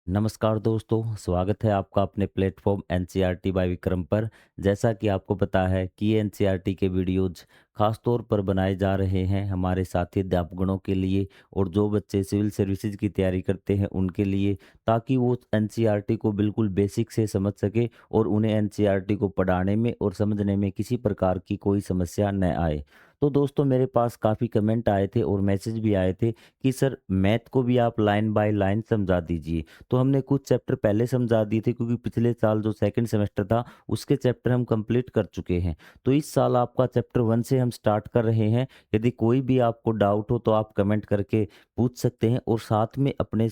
नमस्कार दोस्तों, स्वागत है आपका अपने प्लेटफॉर्म एनसीईआरटी बाय विक्रम पर। जैसा कि आपको पता है कि ये एनसीईआरटी के वीडियोज़ ख़ास तौर पर बनाए जा रहे हैं हमारे साथी अध्यापकों के लिए और जो बच्चे सिविल सर्विसेज की तैयारी करते हैं उनके लिए, ताकि वो एनसीईआरटी को बिल्कुल बेसिक से समझ सके और उन्हें एनसीईआरटी को पढ़ाने में और समझने में किसी प्रकार की कोई समस्या न आए। तो दोस्तों, मेरे पास काफ़ी कमेंट आए थे और मैसेज भी आए थे कि सर मैथ को भी आप लाइन बाय लाइन समझा दीजिए। तो हमने कुछ चैप्टर पहले समझा दिए थे, क्योंकि पिछले साल जो सेकंड सेमेस्टर था उसके चैप्टर हम कंप्लीट कर चुके हैं। तो इस साल आपका चैप्टर 1 से हम स्टार्ट कर रहे हैं। यदि कोई भी आपको डाउट हो तो आप कमेंट करके पूछ सकते हैं और साथ में अपने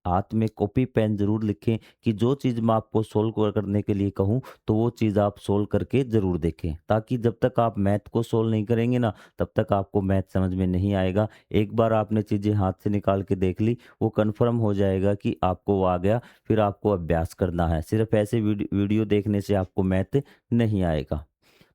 हाथ में कॉपी पेन ज़रूर लिखें कि जो चीज़ मैं आपको सोल्व करने के लिए कहूँ तो वो चीज़ आप सोल्व करके ज़रूर देखें, ताकि जब तक आप मैथ को सोल्व नहीं करेंगे ना, तब तक आपको मैथ समझ में नहीं आएगा। एक बार आपने चीज़ें हाथ से निकाल के देख ली, वो कन्फर्म हो जाएगा कि आपको वो आ गया। फिर आपको अभ्यास करना है। सिर्फ़ ऐसे वीडियो देखने से आपको मैथ नहीं आएगा।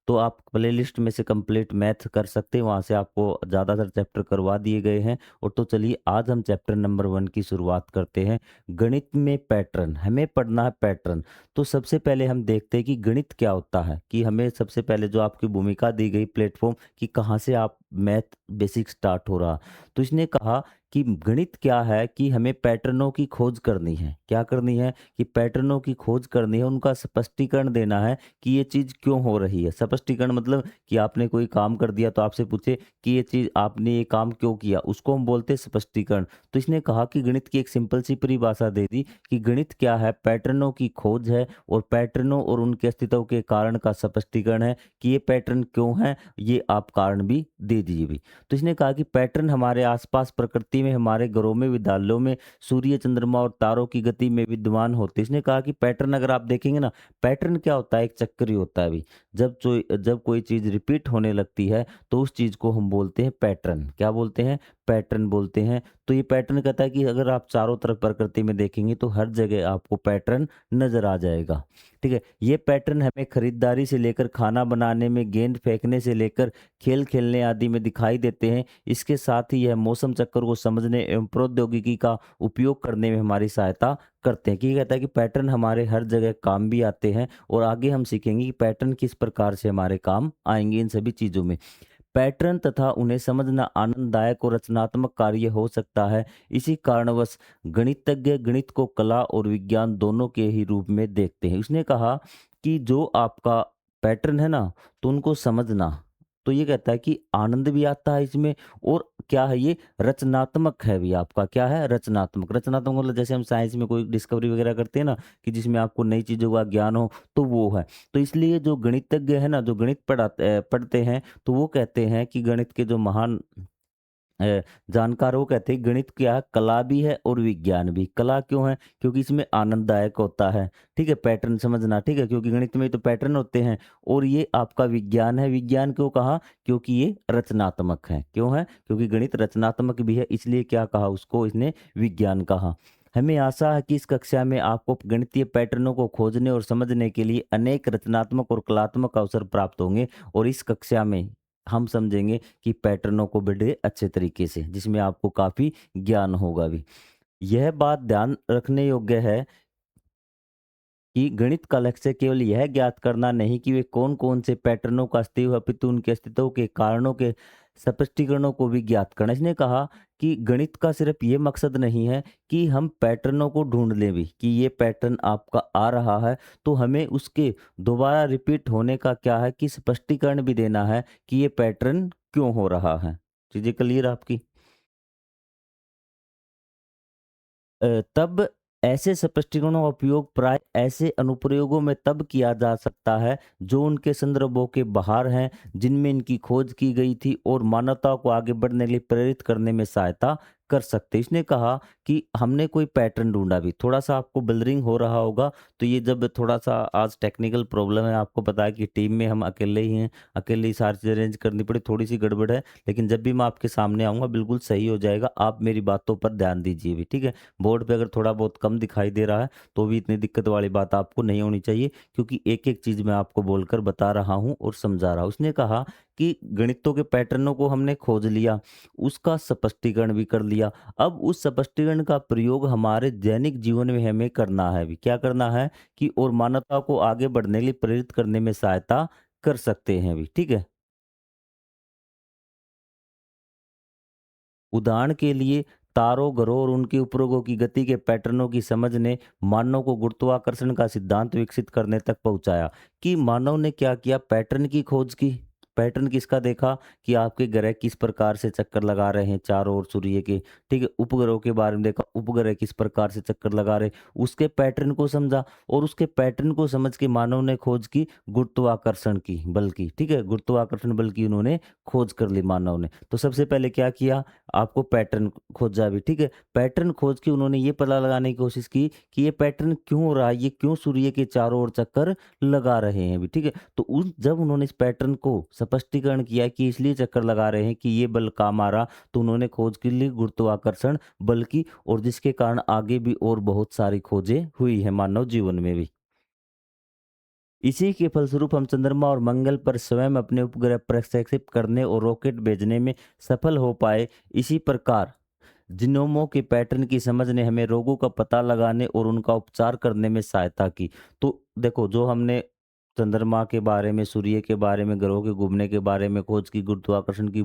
तो आप प्लेलिस्ट में से कंप्लीट मैथ कर सकते हैं, वहाँ से आपको ज़्यादातर चैप्टर करवा दिए गए हैं। और तो चलिए आज हम चैप्टर नंबर 1 की शुरुआत करते हैं। गणित में पैटर्न, हमें पढ़ना है पैटर्न। तो सबसे पहले हम देखते हैं कि गणित क्या होता है, कि हमें सबसे पहले जो आपकी भूमिका दी गई प्लेटफ़ॉर्म कि कहाँ से आप मैथ बेसिक स्टार्ट हो रहा। तो इसने कहा कि गणित क्या है, कि हमें पैटर्नों की खोज करनी है। क्या करनी है? कि पैटर्नों की खोज करनी है, उनका स्पष्टीकरण देना है कि ये चीज़ क्यों हो रही है। स्पष्टीकरण मतलब कि आपने कोई काम कर दिया तो आपसे पूछे कि ये चीज़ आपने ये काम क्यों किया, उसको हम बोलते हैं स्पष्टीकरण। तो इसने कहा कि गणित की एक सिंपल सी परिभाषा दे दी कि गणित क्या है, पैटर्नों की खोज है और पैटर्नों और उनके अस्तित्व के कारण का स्पष्टीकरण है कि ये पैटर्न क्यों है, ये आप कारण भी दे दीजिए भी। तो इसने कहा कि पैटर्न हमारे आसपास प्रकृति में, हमारे घरों में, विद्यालयों में, सूर्य, चंद्रमा और तारों की गति में विद्यमान होते हैं। इसने कहा कि पैटर्न अगर आप देखेंगे ना, पैटर्न क्या होता है? एक चक्र ही होता है अभी। जब कोई चीज़ रिपीट होने लगती है तो उस चीज़ को हम बोलते हैं पैटर्न। क्या बोलते हैं? पैटर्न बोलते हैं। तो ये पैटर्न कहता है कि अगर आप चारों तरफ प्रकृति में देखेंगे तो हर जगह आपको पैटर्न नज़र आ जाएगा। ठीक है? ये पैटर्न हमें खरीदारी से लेकर खाना बनाने में, गेंद फेंकने से लेकर खेल खेलने आदि में दिखाई देते हैं। इसके साथ ही यह मौसम चक्र को समझने एवं प्रौद्योगिकी का उपयोग करने में हमारी सहायता करते हैं। कि ये कहता है कि पैटर्न हमारे हर जगह काम भी आते हैं और आगे हम सीखेंगे कि पैटर्न किस प्रकार से हमारे काम आएँगे इन सभी चीज़ों में। पैटर्न तथा उन्हें समझना आनंददायक और रचनात्मक कार्य हो सकता है। इसी कारणवश गणितज्ञ गणित को कला और विज्ञान दोनों के ही रूप में देखते हैं। उसने कहा कि जो आपका पैटर्न है ना, तो उनको समझना, तो ये कहता है कि आनंद भी आता है इसमें और क्या है, ये रचनात्मक है भी। आपका क्या है? रचनात्मक। रचनात्मक मतलब जैसे हम साइंस में कोई डिस्कवरी वगैरह करते हैं ना, कि जिसमें आपको नई चीज़ों का ज्ञान हो, तो वो है। तो इसलिए जो गणितज्ञ है ना, जो गणित पढ़ते हैं, तो वो कहते हैं कि गणित के जो महान जानकार, वो कहते हैं गणित क्या है, कला भी है और विज्ञान भी। कला क्यों है? क्योंकि इसमें आनंददायक होता है। ठीक है? पैटर्न समझना, ठीक है? क्योंकि गणित में तो पैटर्न होते हैं। और ये आपका विज्ञान है। विज्ञान क्यों कहा? क्योंकि ये रचनात्मक है। क्यों है? क्योंकि गणित रचनात्मक भी है, इसलिए क्या कहा उसको, इसने विज्ञान कहा। हमें आशा है कि इस कक्षा में आपको गणितीय पैटर्नों को खोजने और समझने के लिए अनेक रचनात्मक और कलात्मक अवसर प्राप्त होंगे। और इस कक्षा में हम समझेंगे कि पैटर्नों को बड़े अच्छे तरीके से, जिसमें आपको काफ़ी ज्ञान होगा भी। यह बात ध्यान रखने योग्य है कि गणित का लक्ष्य केवल यह ज्ञात करना नहीं कि वे कौन-कौन से पैटर्नों का अस्तित्व है, अपितु उनके अस्तित्व के कारणों के स्पष्टीकरणों को भी ज्ञात करना। इसने कहा कि गणित का सिर्फ ये मकसद नहीं है कि हम पैटर्नों को ढूँढ लें भी, कि ये पैटर्न आपका आ रहा है, तो हमें उसके दोबारा रिपीट होने का क्या है, कि स्पष्टीकरण भी देना है कि ये पैटर्न क्यों हो रहा है। चीज़ें क्लियर आपकी? तब ऐसे स्पष्टीकरणों का उपयोग प्राय ऐसे अनुप्रयोगों में तब किया जा सकता है जो उनके संदर्भों के बाहर हैं, जिनमें इनकी खोज की गई थी और मानवता को आगे बढ़ने के लिए प्रेरित करने में सहायता कर सकते। इसने कहा कि हमने कोई पैटर्न ढूंढा भी, थोड़ा सा आपको ब्लरिंग हो रहा होगा, तो ये जब थोड़ा सा आज टेक्निकल प्रॉब्लम है, आपको पता है कि टीम में हम अकेले ही हैं, अकेले ही सारी चीज़ें अरेंज करनी पड़ी, थोड़ी सी गड़बड़ है, लेकिन जब भी मैं आपके सामने आऊँगा बिल्कुल सही हो जाएगा। आप मेरी बातों पर ध्यान दीजिए भी, ठीक है? बोर्ड पे अगर थोड़ा बहुत कम दिखाई दे रहा है तो भी इतनी दिक्कत वाली बात आपको नहीं होनी चाहिए, क्योंकि एक-एक चीज़ मैं आपको बोलकर बता रहा हूँ और समझा रहा हूँ। उसने कहा कि गणितों के पैटर्नों को हमने खोज लिया, उसका स्पष्टीकरण भी कर लिया। अब उस स्पष्टीकरण पैटर्न का प्रयोग हमारे दैनिक जीवन में हमें करना है भी। क्या करना है कि और मानवता को आगे बढ़ने के लिए प्रेरित करने में सहायता कर सकते हैं भी, ठीक है? उदाहरण के लिए तारों, ग्रहों और उनके उपग्रहों की गति के पैटर्नों की समझ ने मानव को गुरुत्वाकर्षण का सिद्धांत विकसित करने तक पहुंचाया। कि मानव ने क्या किया, पैटर्न की खोज की। पैटर्न किसका देखा कि आपके ग्रह किस प्रकार से चक्कर लगा रहे हैं चारों ओर सूर्य के, ठीक है। उपग्रहों के बारे में देखा, उपग्रह किस प्रकार से चक्कर लगा रहे, उसके पैटर्न को समझा। और उसके पैटर्न को समझ के मानव ने खोज की गुरुत्वाकर्षण की बल की, ठीक है। गुरुत्वाकर्षण बल की उन्होंने खोज कर ली मानव ने। तो सबसे पहले क्या किया, आपको पैटर्न खोजा भी, ठीक है। पैटर्न खोज के उन्होंने ये पता लगाने की कोशिश की कि ये पैटर्न क्यों हो रहा है, ये क्यों सूर्य के चारों ओर चक्कर लगा रहे हैं भी, ठीक है। तो उस जब उन्होंने इस पैटर्न को स्पष्टीकरण किया कि इसलिए चक्कर लगा रहे हैं कि ये बल काम आ रहा, तो उन्होंने खोज के लिए गुरुत्वाकर्षण बल की, और जिसके कारण आगे भी और बहुत सारी खोजें हुई है मानव जीवन में भी। इसी के फलस्वरूप हम चंद्रमा और मंगल पर स्वयं अपने उपग्रह प्रक्षेपित करने और रॉकेट भेजने में सफल हो पाए। इसी प्रकार जीनोमों के पैटर्न की समझ ने हमें रोगों का पता लगाने और उनका उपचार करने में सहायता की। तो देखो, जो हमने चंद्रमा के बारे में, सूर्य के बारे में, ग्रहों के घूमने के बारे में खोज की, गुरुत्वाकर्षण की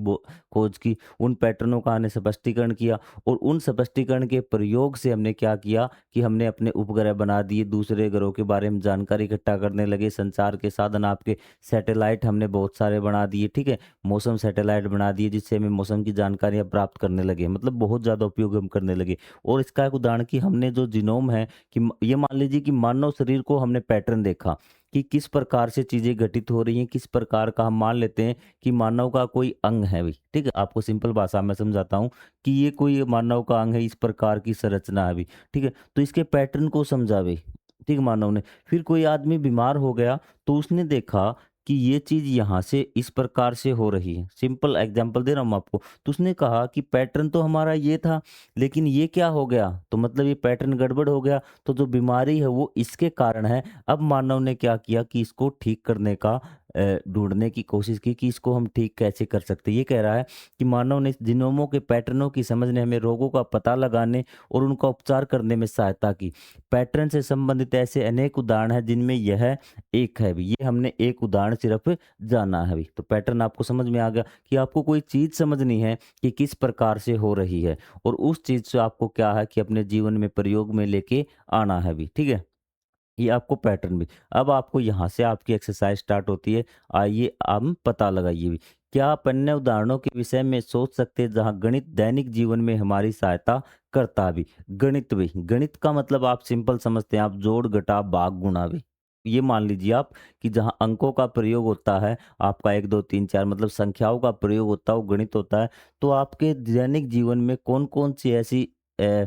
खोज की, उन पैटर्नों का हमने स्पष्टीकरण किया, और उन स्पष्टीकरण के प्रयोग से हमने क्या किया कि हमने अपने उपग्रह बना दिए, दूसरे ग्रहों के बारे में जानकारी इकट्ठा करने लगे। संचार के साधन आपके सैटेलाइट हमने बहुत सारे बना दिए, ठीक है। मौसम सैटेलाइट बना दिए जिससे हमें मौसम की जानकारियां प्राप्त करने लगे, मतलब बहुत ज़्यादा उपयोग हम करने लगे। और इसका एक उदाहरण कि हमने जो जीनोम है, कि ये मान लीजिए कि मानव शरीर को हमने पैटर्न देखा कि किस प्रकार से चीज़ें घटित हो रही हैं, किस प्रकार का हम मान लेते हैं कि मानव का कोई अंग है भी, ठीक है। आपको सिंपल भाषा में समझाता हूँ कि ये कोई मानव का अंग है, इस प्रकार की संरचना है भी, ठीक है। तो इसके पैटर्न को समझा भी, ठीक है, मानव ने। फिर कोई आदमी बीमार हो गया, तो उसने देखा कि ये चीज़ यहाँ से इस प्रकार से हो रही है। सिंपल एग्जांपल दे रहा हूँ आपको। तो उसने कहा कि पैटर्न तो हमारा ये था, लेकिन ये क्या हो गया, तो मतलब ये पैटर्न गड़बड़ हो गया, तो जो बीमारी है वो इसके कारण है। अब मानव ने क्या किया कि इसको ठीक करने का ढूंढने की कोशिश की कि इसको हम ठीक कैसे कर सकते हैं। ये कह रहा है कि मानव ने जीनोमों के पैटर्नों की समझ ने हमें रोगों का पता लगाने और उनका उपचार करने में सहायता की। पैटर्न से संबंधित ऐसे अनेक उदाहरण हैं जिनमें यह एक है भी। ये हमने एक उदाहरण सिर्फ जाना है भी। तो पैटर्न आपको समझ में आ गया कि आपको कोई चीज़ समझनी है कि किस प्रकार से हो रही है, और उस चीज़ से आपको क्या है कि अपने जीवन में प्रयोग में लेके आना है भी, ठीक है। ये आपको पैटर्न भी। अब आपको यहाँ से आपकी एक्सरसाइज स्टार्ट होती है। आइए हम पता लगाइए भी। क्या आप अन्य उदाहरणों के विषय में सोच सकते हैं जहाँ गणित दैनिक जीवन में हमारी सहायता करता भी? गणित भी, गणित का मतलब आप सिंपल समझते हैं, आप जोड़, घटाव, भाग, गुणा भी। ये मान लीजिए आप कि जहाँ अंकों का प्रयोग होता है, आपका 1 2 3 4 मतलब संख्याओं का प्रयोग होता है, वो गणित होता है। तो आपके दैनिक जीवन में कौन-कौन सी ऐसी अ,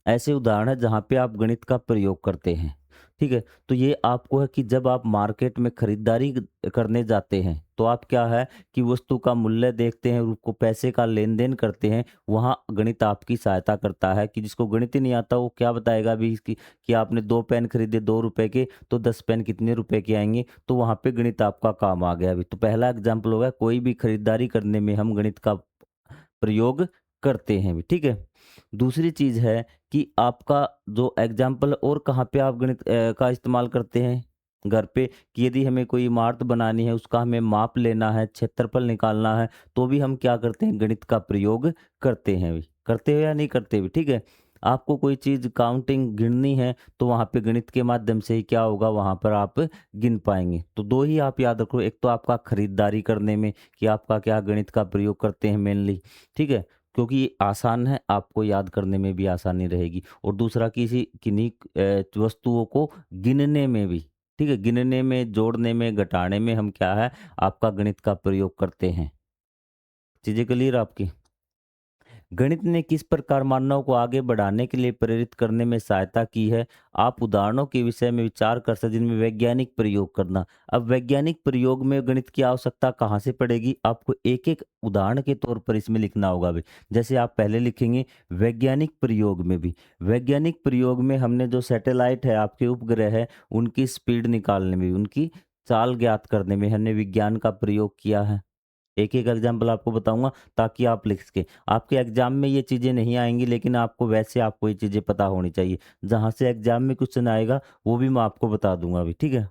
ऐसे उदाहरण हैं जहाँ पे आप गणित का प्रयोग करते हैं, ठीक है। तो ये आपको है कि जब आप मार्केट में खरीदारी करने जाते हैं, तो आप क्या है कि वस्तु का मूल्य देखते हैं, उसको पैसे का लेन देन करते हैं, वहाँ गणित आपकी सहायता करता है। कि जिसको गणित ही नहीं आता वो क्या बताएगा भी इसकी कि आपने 2 पेन खरीदे 2 रुपए के, तो 10 पेन कितने रुपए के आएंगे, तो वहाँ पे गणित आपका काम आ गया अभी। तो पहला एग्जाम्पल होगा, कोई भी खरीदारी करने में हम गणित का प्रयोग करते हैं भी, ठीक है। दूसरी चीज़ है कि आपका जो एग्जाम्पल, और कहाँ पे आप गणित का इस्तेमाल करते हैं? घर पे। कि यदि हमें कोई इमारत बनानी है, उसका हमें माप लेना है, क्षेत्रफल निकालना है, तो भी हम क्या करते हैं? गणित का प्रयोग करते हैं भी। करते हो या नहीं करते भी, ठीक है। आपको कोई चीज़ काउंटिंग गिननी है, तो वहाँ पे गणित के माध्यम से ही क्या होगा, वहाँ पर आप गिन पाएँगे। तो 2 ही आप याद रखो, एक तो आपका खरीदारी करने में कि आपका क्या गणित का प्रयोग करते हैं मेनली, ठीक है? क्योंकि ये आसान है, आपको याद करने में भी आसानी रहेगी। और दूसरा किसी किन्हीं वस्तुओं को गिनने में भी, ठीक है? गिनने में, जोड़ने में, घटाने में हम क्या है, आपका गणित का प्रयोग करते हैं। चीज़ें क्लियर आपकी? गणित ने किस प्रकार मानव को आगे बढ़ाने के लिए प्रेरित करने में सहायता की है? आप उदाहरणों के विषय में विचार कर सकते जिनमें वैज्ञानिक प्रयोग करना। अब वैज्ञानिक प्रयोग में गणित की आवश्यकता कहाँ से पड़ेगी? आपको एक-एक उदाहरण के तौर पर इसमें लिखना होगा अभी। जैसे आप पहले लिखेंगे वैज्ञानिक प्रयोग में भी। वैज्ञानिक प्रयोग में हमने जो सैटेलाइट है, आपके उपग्रह है, उनकी स्पीड निकालने में, उनकी चाल ज्ञात करने में हमने विज्ञान का प्रयोग किया है। एक-एक एग्ज़ाम्पल आपको बताऊँगा ताकि आप लिख सकें। आपके एग्ज़ाम में ये चीज़ें नहीं आएँगी लेकिन आपको वैसे आपको ये चीज़ें पता होनी चाहिए। जहाँ से एग्ज़ाम में क्वेश्चन आएगा वो भी मैं आपको बता दूँगा अभी, ठीक है?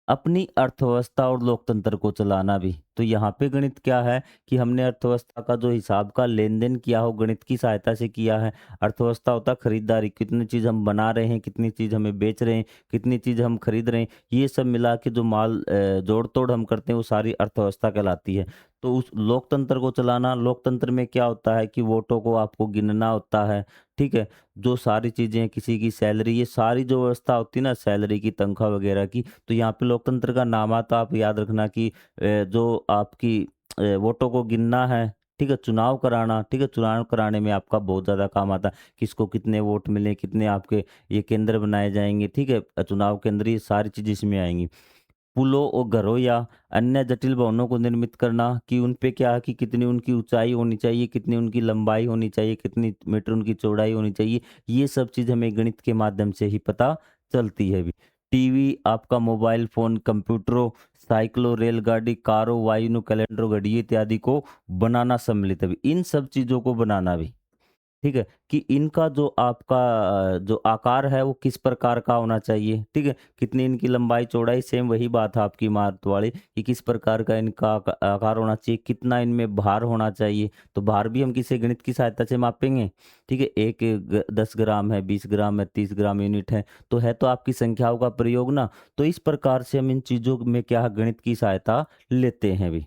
अपनी अर्थव्यवस्था और लोकतंत्र को चलाना भी। तो यहाँ पे गणित क्या है कि हमने अर्थव्यवस्था का जो हिसाब का लेन-देन किया हो गणित की सहायता से किया है। अर्थव्यवस्था होता है खरीदारी, कितनी चीज़ हम बना रहे हैं, कितनी चीज़ हमें बेच रहे हैं, कितनी चीज़ हम खरीद रहे हैं। ये सब मिला के जो माल जोड़-तोड़ हम करते हैं वो सारी अर्थव्यवस्था कहलाती है। तो उस लोकतंत्र को चलाना, लोकतंत्र में क्या होता है कि वोटों को आपको गिनना होता है, ठीक है? जो सारी चीज़ें किसी की सैलरी ये सारी जो व्यवस्था होती है ना सैलरी की, तनख्वाह वगैरह की, तो यहाँ पे लोकतंत्र का नाम आता आप याद रखना कि जो आपकी वोटों को गिनना है, ठीक है? चुनाव कराना, ठीक है? चुनाव कराने में आपका बहुत ज़्यादा काम आता है। किसको कितने वोट मिले, कितने आपके ये केंद्र बनाए जाएँगे, ठीक है? चुनाव केंद्र ये सारी चीज़ें इसमें आएँगी। पुलों और घरों या अन्य जटिल भवनों को निर्मित करना कि उन पे क्या है कि कितनी उनकी ऊंचाई होनी चाहिए, कितनी उनकी लंबाई होनी चाहिए, कितनी मीटर उनकी चौड़ाई होनी चाहिए। ये सब चीज़ हमें गणित के माध्यम से ही पता चलती है अभी। टीवी, आपका मोबाइल फ़ोन, कंप्यूटरों, साइकिलों, रेलगाड़ी, कारों, वायुनो, कैलेंडरों, घड़ियों इत्यादि को बनाना सम्मिलित है अभी। इन सब चीज़ों को बनाना भी। ठीक है? कि इनका जो आपका जो आकार है वो किस प्रकार का होना चाहिए, ठीक है? कितनी इनकी लंबाई-चौड़ाई सेम वही बात है आपकी मार्क वाली कि किस प्रकार का इनका आकार होना चाहिए, कितना इनमें भार होना चाहिए। तो भार भी हम किसी गणित की सहायता से मापेंगे, ठीक है? 1 10 ग्राम है, 20 ग्राम है, 30 ग्राम यूनिट है तो आपकी संख्याओं का प्रयोग ना। तो इस प्रकार से हम इन चीज़ों में क्या है गणित की सहायता लेते हैं भी।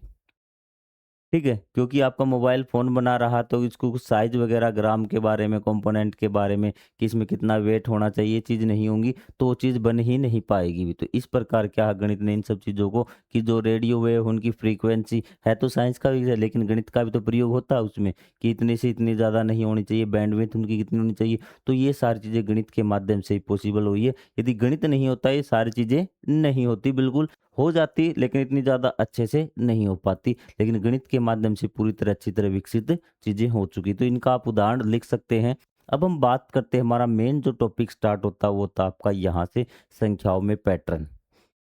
ठीक है? क्योंकि आपका मोबाइल फ़ोन बना रहा तो इसको कुछ साइज़ वगैरह ग्राम के बारे में, कंपोनेंट के बारे में कि इसमें कितना वेट होना चाहिए, ये चीज़ नहीं होंगी, तो वो चीज़ बन ही नहीं पाएगी भी। तो इस प्रकार क्या गणित ने इन सब चीज़ों को कि जो रेडियो वेव उनकी फ्रीक्वेंसी है तो साइंस का भी है, लेकिन गणित का भी तो प्रयोग होता है उसमें कि इतने से इतनी ज़्यादा नहीं होनी चाहिए, बैंडविड्थ उनकी कितनी होनी चाहिए। तो ये सारी चीज़ें गणित के माध्यम से ही पॉसिबल हुई है। यदि गणित नहीं होता ये सारी चीज़ें नहीं होती, बिल्कुल हो जाती लेकिन इतनी ज़्यादा अच्छे से नहीं हो पाती। लेकिन गणित के माध्यम से पूरी तरह अच्छी तरह विकसित चीज़ें हो चुकी। तो इनका आप उदाहरण लिख सकते हैं। अब हम बात करते हैं हमारा मेन जो टॉपिक स्टार्ट होता है वो होता है आपका यहाँ से संख्याओं में पैटर्न।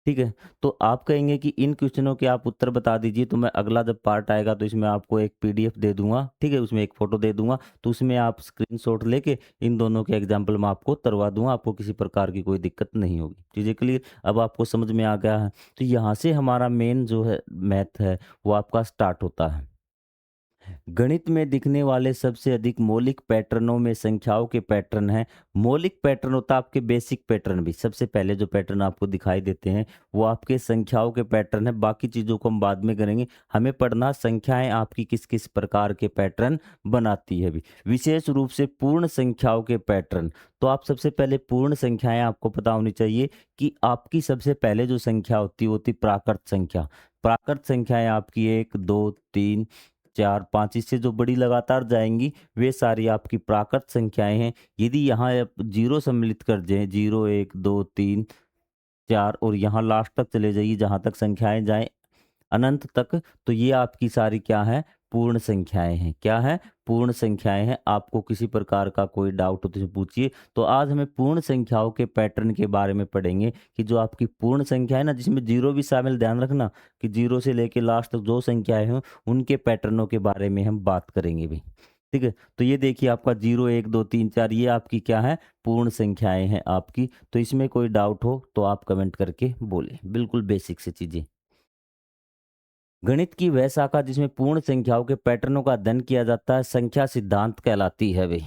ठीक है? तो आप कहेंगे कि इन क्वेश्चनों के आप उत्तर बता दीजिए तो मैं अगला जब पार्ट आएगा तो इसमें आपको एक पीडीएफ दे दूँगा, ठीक है? उसमें एक फ़ोटो दे दूँगा, तो उसमें आप स्क्रीनशॉट लेके इन दोनों के एग्ज़ाम्पल मैं आपको करवा दूँगा, आपको किसी प्रकार की कोई दिक्कत नहीं होगी। चीज़ें क्लियर? अब आपको समझ में आ गया है। तो यहाँ से हमारा मेन जो है मैथ है, वो आपका स्टार्ट होता है। गणित में दिखने वाले सबसे अधिक मौलिक पैटर्नों में संख्याओं के पैटर्न हैं। मौलिक पैटर्न होता है आपके बेसिक पैटर्न भी। सबसे पहले जो पैटर्न आपको दिखाई देते हैं, वो आपके संख्याओं के पैटर्न हैं। बाकी चीज़ों को हम बाद में करेंगे। हमें पढ़ना संख्याएँ आपकी किस-किस प्रकार के पैटर्न बनाती है अभी। विशेष रूप से पूर्ण संख्याओं के पैटर्न। तो आप सबसे पहले पूर्ण संख्याएँ आपको पता होनी चाहिए कि आपकी सबसे पहले जो संख्या होती है, वो होती है प्राकृत संख्या। प्राकृत संख्याएँ आपकी 1, 2, 3 4, 5 इससे जो बड़ी लगातार जाएँगी, वे सारी आपकी प्राकृत संख्याएँ हैं। यदि यहाँ आप 0 सम्मिलित कर दें, 0, 1, 2, 3, 4 और यहाँ लास्ट तक चले जाइए, जहाँ तक संख्याएँ जाएँ अनंत तक, तो ये आपकी सारी क्या है? पूर्ण संख्याएँ हैं। क्या हैं? पूर्ण संख्याएँ हैं। आपको किसी प्रकार का कोई डाउट हो तो पूछिए। तो आज हमें पूर्ण संख्याओं के पैटर्न के बारे में पढ़ेंगे कि जो आपकी पूर्ण संख्या है ना, जिसमें 0 भी शामिल, ध्यान रखना कि 0 से लेके लास्ट तक जो संख्याएँ हैं, उनके पैटर्नों के बारे में हम बात करेंगे भी। ठीक है? तो ये देखिए आपका 0, 1, 2, 3, 4 ये आपकी क्या है? पूर्ण संख्याएँ हैं आपकी। तो इसमें कोई डाउट हो तो आप कमेंट करके बोलें। बिल्कुल बेसिक सी चीज़ें। गणित की वह शाखा जिसमें पूर्ण संख्याओं के पैटर्नों का अध्ययन किया जाता है संख्या सिद्धांत कहलाती है भई।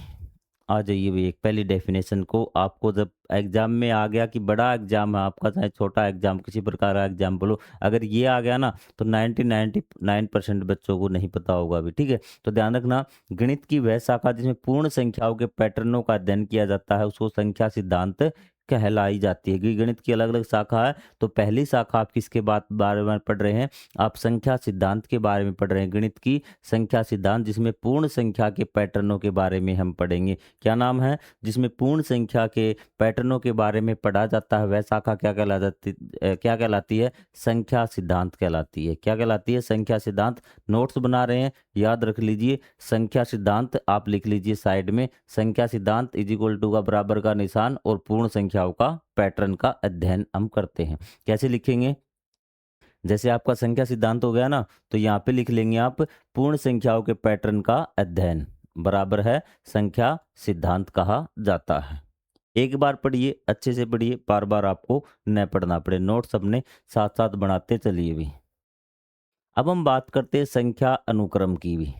आ जाइए भई एक पहली डेफिनेशन को आपको जब एग्जाम में आ गया कि बड़ा एग्जाम है आपका चाहे छोटा एग्जाम किसी प्रकार का एग्जाम बोलो अगर ये आ गया ना तो 99% बच्चों को नहीं पता होगा अभी ठीक है। तो ध्यान रखना गणित की वह शाखा जिसमें पूर्ण संख्याओं के पैटर्नों का अध्ययन किया जाता है उसको संख्या सिद्धांत कहलाई जाती है। क्योंकि गणित की अलग अलग शाखा है तो पहली शाखा आप किसके बारे में पढ़ रहे हैं आप संख्या सिद्धांत के बारे में पढ़ रहे हैं। गणित की संख्या सिद्धांत जिसमें पूर्ण संख्या के पैटर्नों के बारे में हम पढ़ेंगे। क्या नाम है जिसमें पूर्ण संख्या के पैटर्नों के बारे में पढ़ा जाता है वह शाखा क्या कहलाती है संख्या सिद्धांत कहलाती है। क्या कहलाती है संख्या सिद्धांत। नोट्स बना रहे हैं याद रख लीजिए संख्या सिद्धांत आप लिख लीजिए साइड में संख्या सिद्धांत इज इक्वल टू का बराबर का निशान और पूर्ण संख्याओं का पैटर्न का अध्ययन हम करते हैं। कैसे लिखेंगे जैसे आपका संख्या सिद्धांत हो गया ना, तो यहाँ पे लिख लेंगे आप पूर्ण संख्याओं के पैटर्न का अध्ययन बराबर है संख्या सिद्धांत कहा जाता है। एक बार पढ़िए, अच्छे से पढ़िए, बार-बार आपको न पढ़ना पड़े। नोट्स अपने साथ-साथ बनाते चलिए भी। अब हम बात करते हैं संख्या अनुक्रम की भी।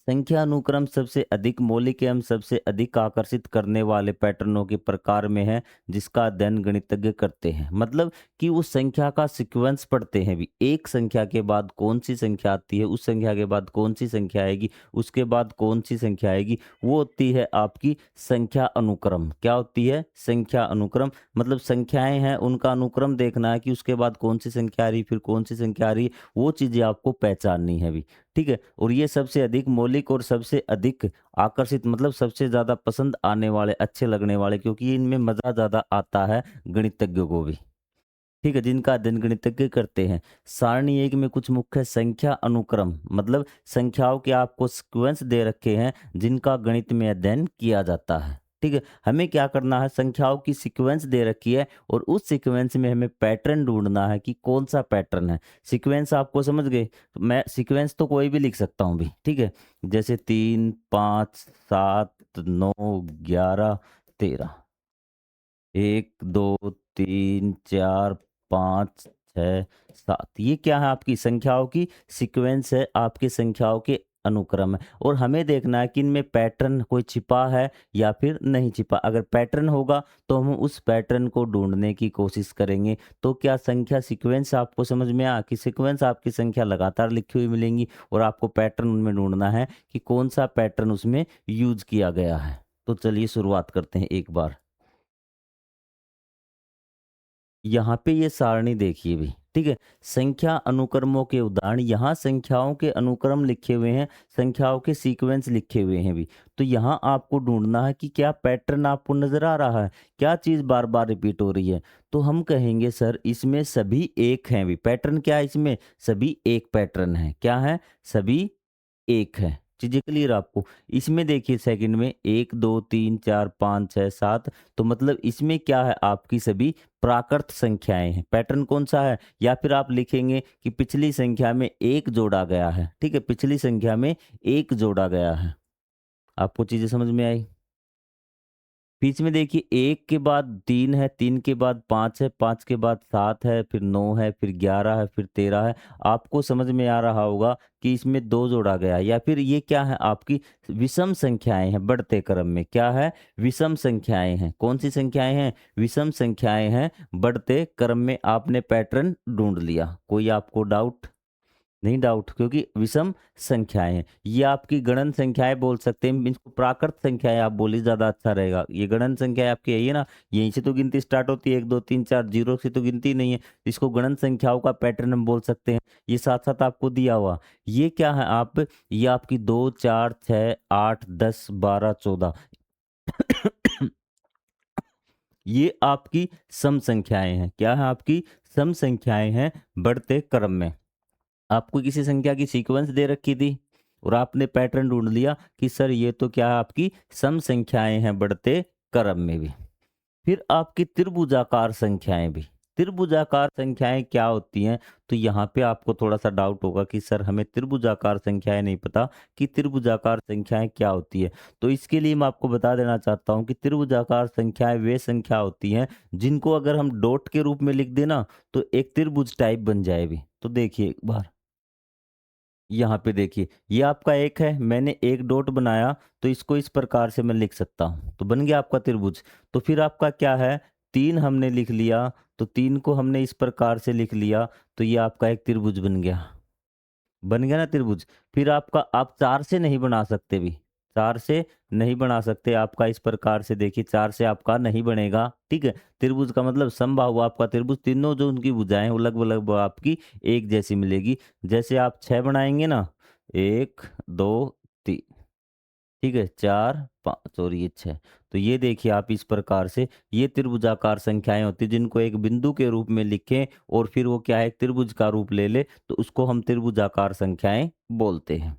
संख्या अनुक्रम सबसे अधिक मौलिक एवं सबसे अधिक आकर्षित करने वाले पैटर्नों के प्रकार में है जिसका अध्ययन गणितज्ञ करते हैं। मतलब कि उस संख्या का सीक्वेंस पढ़ते हैं भी, एक संख्या के बाद कौन सी संख्या आती है, उस संख्या के बाद कौन सी संख्या आएगी, उसके बाद कौन सी संख्या आएगी, वो होती है आपकी संख्या अनुक्रम। क्या होती है? संख्या अनुक्रम। मतलब संख्याएं हैं, उनका अनुक्रम देखना है कि उसके बाद कौन सी संख्या आ रही, फिर कौन सी संख्या आ रही है, वो चीजें आपको पहचाननी है भी। ठीक है, और ये सबसे अधिक मौलिक और सबसे अधिक आकर्षित, मतलब सबसे ज़्यादा पसंद आने वाले, अच्छे लगने वाले, क्योंकि इनमें मज़ा ज़्यादा आता है गणितज्ञों को भी। ठीक है, जिनका अध्ययन गणितज्ञ करते हैं। सारणी एक में कुछ मुख्य संख्या अनुक्रम, मतलब संख्याओं के आपको सीक्वेंस दे रखे हैं जिनका गणित में अध्ययन किया जाता है। ठीक है, हमें क्या करना है, संख्याओं की सीक्वेंस दे रखी है और उस सीक्वेंस में हमें पैटर्न ढूंढना है कि कौन सा पैटर्न है। सीक्वेंस आपको समझ गए? तो मैं सीक्वेंस तो कोई भी लिख सकता हूँ भी। ठीक है, जैसे 3 5 7 9 11 13, 1 2 3 4 5 6 7, ये क्या है? आपकी संख्याओं की सीक्वेंस है, आपकी संख्याओं के अनुक्रम है। और हमें देखना है कि इनमें पैटर्न कोई छिपा है या फिर नहीं छिपा। अगर पैटर्न होगा तो हम उस पैटर्न को ढूंढने की कोशिश करेंगे। तो क्या संख्या सीक्वेंस आपको समझ में आ कि सीक्वेंस आपकी संख्या लगातार लिखी हुई मिलेंगी और आपको पैटर्न उनमें ढूंढना है कि कौन सा पैटर्न उसमें यूज किया गया है। तो चलिए शुरुआत करते हैं एक बार। यहाँ पे ये सारणी देखिए भी। ठीक है, संख्या अनुक्रमों के उदाहरण, यहाँ संख्याओं के अनुक्रम लिखे हुए हैं, संख्याओं के सीक्वेंस लिखे हुए हैं भी। तो यहाँ आपको ढूंढना है कि क्या पैटर्न आपको नजर आ रहा है, क्या चीज बार बार रिपीट हो रही है। तो हम कहेंगे सर इसमें सभी एक हैं भी। पैटर्न क्या है इसमें? सभी एक पैटर्न है। क्या है? सभी एक है। चीजें क्लियर आपको? इसमें देखिए सेकंड में 1 2 3 4 5 6 7, तो मतलब इसमें क्या है? आपकी सभी प्राकृत संख्याएं हैं। पैटर्न कौन सा है? या फिर आप लिखेंगे कि पिछली संख्या में एक जोड़ा गया है। ठीक है, पिछली संख्या में एक जोड़ा गया है। आपको चीजें समझ में आई? बीच में देखिए 1 के बाद 3 है, 3 के बाद 5 है, 5 के बाद 7 है, फिर 9 है, फिर 11 है, फिर 13 है। आपको समझ में आ रहा होगा कि इसमें 2 जोड़ा गया है। या फिर ये क्या है? आपकी विषम संख्याएँ हैं बढ़ते क्रम में। क्या है? विषम संख्याएँ हैं। कौन-सी संख्याएँ हैं? विषम संख्याएँ हैं बढ़ते क्रम में। आपने पैटर्न ढूँढ लिया। कोई आपको डाउट? नहीं डाउट, क्योंकि विषम संख्याएं हैं। ये आपकी गणन संख्याएं बोल सकते हैं, इनको प्राकृत संख्याएं आप बोली ज्यादा अच्छा रहेगा। ये गणन संख्याएं आपकी यही है ना, यहीं से तो गिनती स्टार्ट होती है, 1 2 3 4, जीरो से तो गिनती नहीं है। इसको गणन संख्याओं का पैटर्न हम बोल सकते हैं। ये साथ साथ आपको दिया हुआ ये क्या है? आप ये आपकी 2 4 6 8 10 12 14 ये आपकी सम संख्याएं हैं। क्या है? आपकी सम संख्याएं हैं बढ़ते क्रम में। आपको किसी संख्या की सीक्वेंस दे रखी थी और आपने पैटर्न ढूंढ लिया कि सर ये तो क्या है? आपकी सम संख्याएं हैं बढ़ते क्रम में भी। फिर आपकी त्रिभुजाकार संख्याएं भी। त्रिभुजाकार संख्याएं क्या होती हैं? तो यहाँ पे आपको थोड़ा सा डाउट होगा कि सर हमें त्रिभुजाकार संख्याएं नहीं पता कि त्रिभुजाकार संख्याएं क्या होती है। तो इसके लिए मैं आपको बता देना चाहता हूँ कि त्रिभुजाकार संख्याएं वे संख्या होती हैं जिनको अगर हम डॉट के रूप में लिख देना तो एक त्रिभुज टाइप बन जाए भी। तो देखिए एक बार यहाँ पे देखिए, ये आपका एक है, मैंने एक डॉट बनाया तो इसको इस प्रकार से मैं लिख सकता हूँ, तो बन गया आपका त्रिभुज। तो फिर आपका क्या है? 3 हमने लिख लिया, तो 3 को हमने इस प्रकार से लिख लिया, तो ये आपका एक त्रिभुज बन गया। बन गया ना त्रिभुज? फिर आपका आप 4 से नहीं बना सकते भी, 4 से नहीं बना सकते। आपका इस प्रकार से देखिए 4 से आपका नहीं बनेगा, ठीक है? त्रिभुज का मतलब समबाहु आपका त्रिभुज, तीनों जो उनकी भुजाएँ अलग-अलग आपकी एक जैसी मिलेगी। जैसे आप 6 बनाएँगे ना, 1 2 3, ठीक है? 4 5 और ये 6। तो ये देखिए आप इस प्रकार से ये त्रिभुजाकार संख्याएँ होती हैं जिनको एक बिंदु के रूप में लिखें और फिर वो क्या है? एक त्रिभुज का रूप ले ले, तो उसको हम त्रिभुजाकार संख्याएँ बोलते हैं।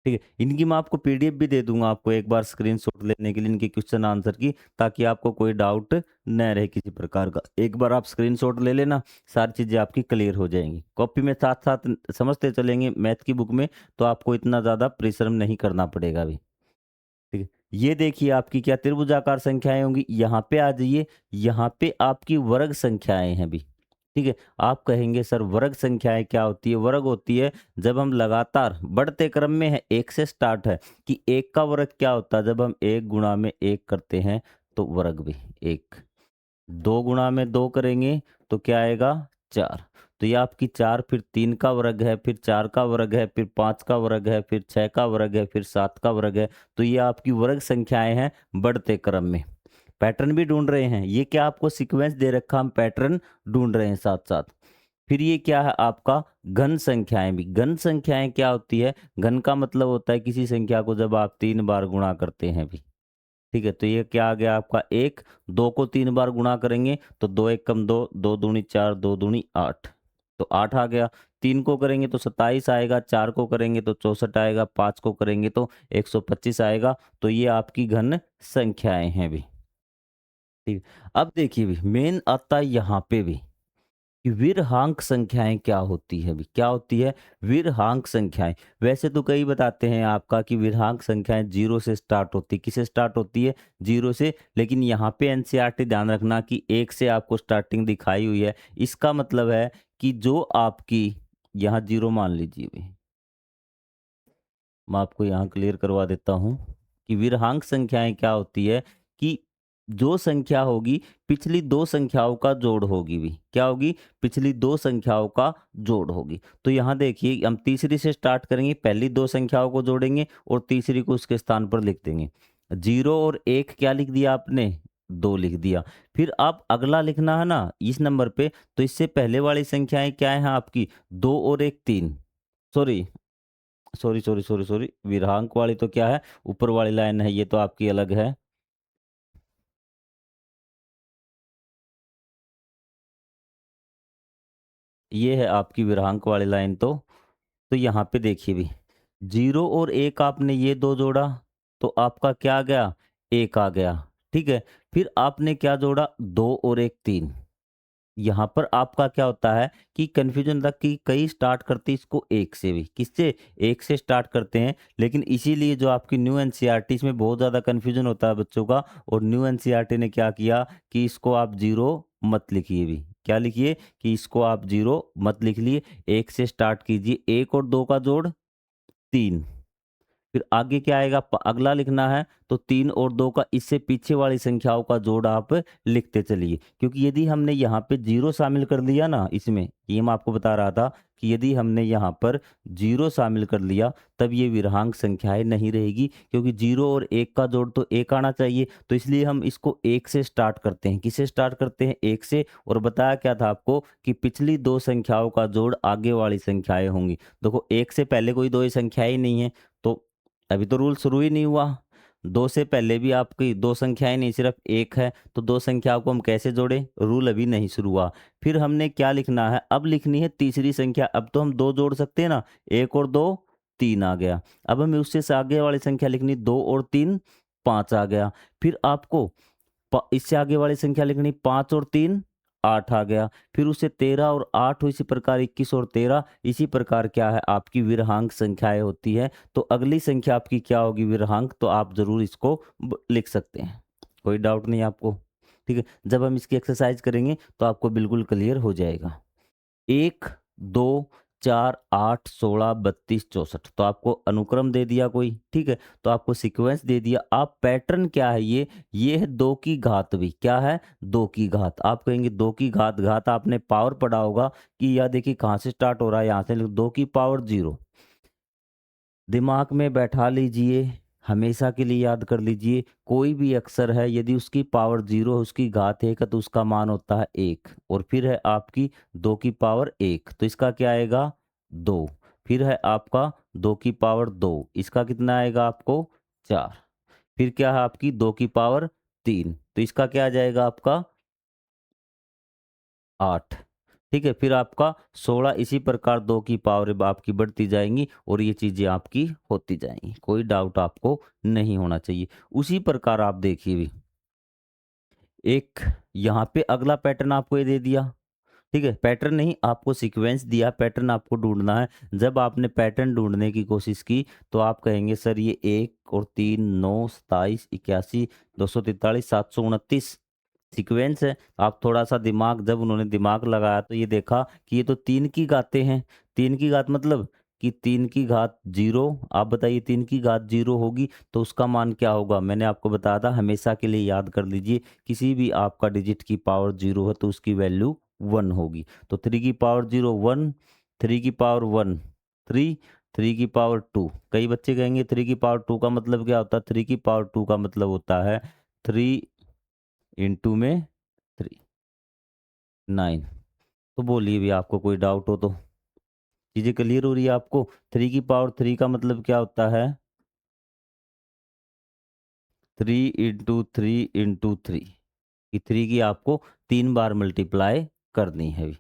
ठीक है, इनकी मैं आपको पीडीएफ भी दे दूंगा आपको एक बार स्क्रीनशॉट लेने के लिए इनके क्वेश्चन आंसर की, ताकि आपको कोई डाउट न रहे किसी प्रकार का। एक बार आप स्क्रीनशॉट ले लेना, सारी चीज़ें आपकी क्लियर हो जाएंगी। कॉपी में साथ साथ समझते चलेंगे मैथ की बुक में, तो आपको इतना ज़्यादा परिश्रम नहीं करना पड़ेगा अभी। ठीक है, ये देखिए आपकी क्या त्रिभुजाकार संख्याएं होंगी, यहाँ पे आ जाइए। यहाँ पे आपकी वर्ग संख्याएं हैं भी। ठीक है, आप कहेंगे सर वर्ग संख्याएं क्या होती है? वर्ग होती है जब हम लगातार बढ़ते क्रम में है, एक से स्टार्ट है कि एक का वर्ग क्या होता है? जब हम एक गुणा में एक करते हैं तो वर्ग भी एक। दो गुणा में दो करेंगे तो क्या आएगा? चार। तो ये आपकी चार, फिर तीन का वर्ग है, फिर चार का वर्ग है, फिर पाँच का वर्ग है, फिर छः का वर्ग है, फिर सात का वर्ग है। तो ये आपकी वर्ग संख्याएं हैं बढ़ते क्रम में। पैटर्न भी ढूंढ रहे हैं, ये क्या आपको सीक्वेंस दे रखा, हम पैटर्न ढूंढ रहे हैं साथ साथ। फिर ये क्या है आपका? घन संख्याएं भी। घन संख्याएं क्या होती है? घन का मतलब होता है किसी संख्या को जब आप तीन बार गुणा करते हैं भी। ठीक है, तो ये क्या आ गया आपका? एक। दो को तीन बार गुणा करेंगे तो दो एक कम दो, दो दूनी चार, दो दूनी आठ, तो आठ आ गया। तीन को करेंगे तो 27 आएगा, चार को करेंगे तो 64 आएगा, पाँच को करेंगे तो 125 आएगा। तो ये आपकी घन संख्याएं हैं भी। ठीक है, अब देखिए भी मेन आता है यहाँ पे भी कि विरहांक संख्याएं क्या होती है भी। क्या होती है? विरहांक संख्याएं। वैसे तो कई बताते हैं आपका कि विरहांक संख्याएं जीरो से स्टार्ट होती है। किससे स्टार्ट होती है? जीरो से। लेकिन यहाँ पे एनसीईआरटी ध्यान रखना कि एक से आपको स्टार्टिंग दिखाई हुई है, इसका मतलब है कि जो आपकी यहाँ जीरो मान लीजिए भी, मैं आपको यहाँ क्लियर करवा देता हूँ कि विरहांक संख्याएं क्या होती है कि जो संख्या होगी पिछली दो संख्याओं का जोड़ होगी भी। क्या होगी? पिछली दो संख्याओं का जोड़ होगी। तो यहाँ देखिए हम तीसरी से स्टार्ट करेंगे, पहली दो संख्याओं को जोड़ेंगे और तीसरी को उसके स्थान पर लिख देंगे। जीरो और एक क्या लिख दिया आपने? दो लिख दिया। फिर आप अगला लिखना है ना इस नंबर पे, तो इससे पहले वाली संख्याएं क्या है आपकी? दो और एक तीन। Sorry sorry sorry sorry sorry, विरांक वाली तो क्या है? ऊपर वाली लाइन है, ये तो आपकी अलग है। ये है आपकी विरांक वाली लाइन। तो यहाँ पे देखिए भी, जीरो और एक आपने ये दो जोड़ा तो आपका क्या आ गया? एक आ गया। ठीक है, फिर आपने क्या जोड़ा? दो और एक तीन। यहाँ पर आपका क्या होता है कि कंफ्यूजन तक कि कई स्टार्ट करते हैं इसको एक से भी। किससे? एक से स्टार्ट करते हैं। लेकिन इसीलिए जो आपकी न्यू एनसीईआरटी, इसमें बहुत ज़्यादा कंफ्यूजन होता है बच्चों का। और न्यू एनसीईआरटी ने क्या किया कि इसको आप जीरो मत लिखिए भी। क्या लिखिए? कि इसको आप जीरो मत लिख लिए, एक से स्टार्ट कीजिए। एक और दो का जोड़ तीन। फिर आगे क्या आएगा? अगला लिखना है तो तीन और दो का, इससे पीछे वाली संख्याओं का जोड़ आप लिखते चलिए। क्योंकि यदि हमने यहाँ पे जीरो शामिल कर लिया ना इसमें, ये मैं आपको बता रहा था कि यदि हमने यहाँ पर जीरो शामिल कर लिया तब ये विरहांक संख्याएं नहीं रहेगी। क्योंकि जीरो और एक का जोड़ तो एक आना चाहिए, तो इसलिए हम इसको एक से स्टार्ट करते हैं। किससे स्टार्ट करते हैं? एक से। और बताया क्या था आपको कि पिछली दो संख्याओं का जोड़ आगे वाली संख्याएं होंगी। देखो एक से पहले कोई दो संख्या ही नहीं है, तो अभी तो रूल शुरू ही नहीं हुआ। दो से पहले भी आपकी दो संख्याएं नहीं, सिर्फ एक है, तो दो संख्याओं को हम कैसे जोड़े? रूल अभी नहीं शुरू हुआ। फिर हमने क्या लिखना है? अब लिखनी है तीसरी संख्या। अब तो हम दो जोड़ सकते हैं ना, एक और दो तीन आ गया। अब हमें उससे आगे वाली संख्या लिखनी, दो और तीन पाँच आ गया। फिर आपको इससे आगे वाली संख्या लिखनी, पाँच और तीन आठ आ गया। फिर उससे तेरह और आठ, इसी प्रकार इक्कीस और तेरह। इसी प्रकार क्या है आपकी विरहांक संख्याएं होती है। तो अगली संख्या आपकी क्या होगी विरहांक? तो आप जरूर इसको लिख सकते हैं, कोई डाउट नहीं आपको। ठीक है, जब हम इसकी एक्सरसाइज करेंगे तो आपको बिल्कुल क्लियर हो जाएगा। एक, दो, चार, आठ, 16, 32, 64, तो आपको अनुक्रम दे दिया कोई। ठीक है, तो आपको सीक्वेंस दे दिया। आप पैटर्न क्या है ये है दो की घात भी। क्या है? दो की घात। आप कहेंगे दो की घात, घात आपने पावर पढ़ा होगा कि यह देखिए कहाँ से स्टार्ट हो रहा है, यहाँ से दो की पावर जीरो। दिमाग में बैठा लीजिए, हमेशा के लिए याद कर लीजिए, कोई भी अक्षर है यदि उसकी पावर जीरो है, उसकी घात एक है, तो उसका मान होता है एक। और फिर है आपकी दो की पावर एक, तो इसका क्या आएगा? दो। फिर है आपका दो की पावर दो, इसका कितना आएगा आपको? चार। फिर क्या है आपकी दो की पावर तीन, तो इसका क्या आ जाएगा आपका? आठ। ठीक है? फिर आपका 16 इसी प्रकार 2 की पावर आपकी बढ़ती जाएँगी और ये चीज़ें आपकी होती जाएँगी। कोई डाउट आपको नहीं होना चाहिए। उसी प्रकार आप देखिए भी, एक यहाँ पे अगला पैटर्न आपको ये दे दिया, ठीक है? पैटर्न नहीं, आपको सीक्वेंस दिया, पैटर्न आपको ढूँढना है। जब आपने पैटर्न ढूँढने की कोशिश की, तो आप कहेंगे सर ये 1 और 3, 9, 27, 81, 243, 729 सीक्वेंस है। आप थोड़ा-सा दिमाग, जब उन्होंने दिमाग लगाया तो ये देखा कि ये तो 3 की घातें हैं। 3 की घात मतलब कि 3 की घात 0, आप बताइए 3 की घात 0 होगी तो उसका मान क्या होगा? मैंने आपको बताया था, हमेशा के लिए याद कर लीजिए, किसी भी आपका डिजिट की पावर 0 है तो उसकी वैल्यू 1 होगी। तो 3 की पावर 0 1, 3 की पावर 1 3, 3 की पावर 2। कई बच्चे कहेंगे 3 की पावर 2 का मतलब क्या होता है? 3 की पावर 2 का मतलब होता है 3 इंटू में 3 9। तो बोलिए भी, आपको कोई डाउट हो तो? चीज़ें क्लियर हो रही है आपको? 3 की पावर 3 का मतलब क्या होता है? 3 इंटू 3 इंटू 3, कि 3 की आपको 3 बार मल्टीप्लाई करनी है।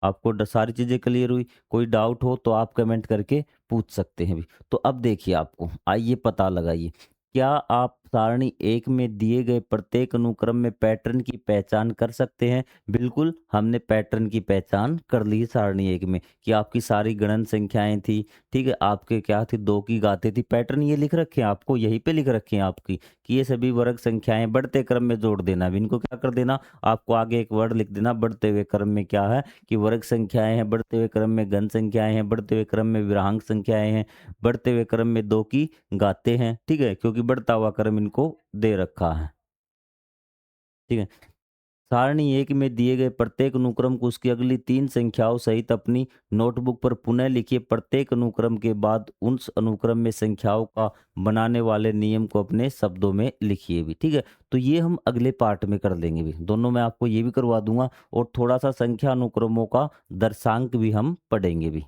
आपको सारी चीज़ें क्लियर हुई? कोई डाउट हो तो आप कमेंट करके पूछ सकते हैं भी। तो अब देखिए, आपको आइए पता लगाइए, क्या आप सारणी एक में दिए गए प्रत्येक अनुक्रम में पैटर्न की पहचान कर सकते हैं? बिल्कुल, हमने पैटर्न की पहचान कर ली सारणी एक में, कि आपकी सारी गणन संख्याएं थी, ठीक है? आपके क्या थी? 2 की घातें थी। पैटर्न ये लिख रखे हैं आपको, यहीं पे लिख रखे हैं आपकी, कि ये सभी वर्ग संख्याएं बढ़ते क्रम में जोड़ देना। अब इनको क्या कर देना, आपको आगे एक वर्ड लिख देना, बढ़ते हुए क्रम में क्या है कि वर्ग संख्याएँ हैं, बढ़ते हुए क्रम में घन संख्याएँ हैं, बढ़ते हुए क्रम में विराहांक संख्याएँ हैं, बढ़ते हुए क्रम में 2 की घातें हैं, ठीक है? क्योंकि बढ़ता हुआ क्रम इनको दे रखा है, ठीक है? सारणी एक में दिए गए प्रत्येक अनुक्रम को उसकी अगली 3 संख्याओं सहित अपनी नोटबुक पर पुनः लिखिए। प्रत्येक अनुक्रम के बाद उस अनुक्रम में संख्याओं का बनाने वाले नियम को अपने शब्दों में लिखिए भी, ठीक है? तो ये हम अगले पार्ट में कर लेंगे भी। दोनों में आपको ये भी करवा दूँगा और थोड़ा-सा संख्या अनुक्रमों का दर्शांक भी हम पढ़ेंगे भी।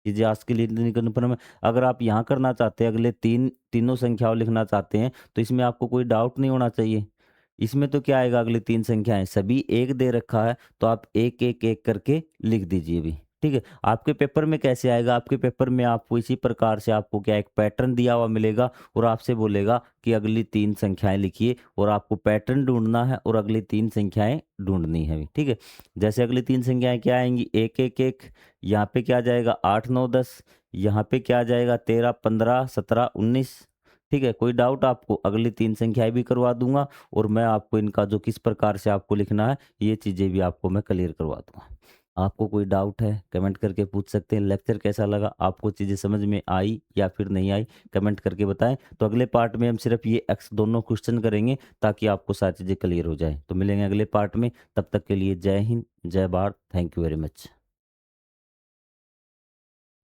चीज़ें आज के लिए इतनी कन्फर्म है। अगर आप यहाँ करना चाहते हैं, अगले तीनों संख्याओं लिखना चाहते हैं, तो इसमें आपको कोई डाउट नहीं होना चाहिए। इसमें तो क्या आएगा, अगली 3 संख्याएँ सभी 1 दे रखा है, तो आप 1, 1, 1 करके लिख दीजिए भी, ठीक है? आपके पेपर में कैसे आएगा? आपके पेपर में आपको इसी प्रकार से आपको क्या एक पैटर्न दिया हुआ मिलेगा और आपसे बोलेगा कि अगली 3 संख्याएँ लिखिए, और आपको पैटर्न ढूँढना है और अगली 3 संख्याएँ ढूँढनी है, ठीक है? जैसे अगली 3 संख्याएँ क्या आएँगी? 1, 1, 1, यहाँ पे क्या जाएगा 8, 9, 10, यहाँ पे क्या जाएगा 13, 15, 17, 19, ठीक है? कोई डाउट आपको? अगली 3 संख्याएँ भी करवा दूँगा और मैं आपको इनका जो किस प्रकार से आपको लिखना है, ये चीज़ें भी आपको मैं क्लियर करवा दूँगा। आपको कोई डाउट है, कमेंट करके पूछ सकते हैं। लेक्चर कैसा लगा? आपको चीज़ें समझ में आई या फिर नहीं आई? कमेंट करके बताएँ। तो अगले पार्ट में हम सिर्फ़ ये एक्स दोनों क्वेश्चन करेंगे, ताकि आपको सारी चीज़ें क्लियर हो जाएँ। तो मिलेंगे अगले पार्ट में, तब तक के लिए जय हिंद, जय Bharat. Thank you very much.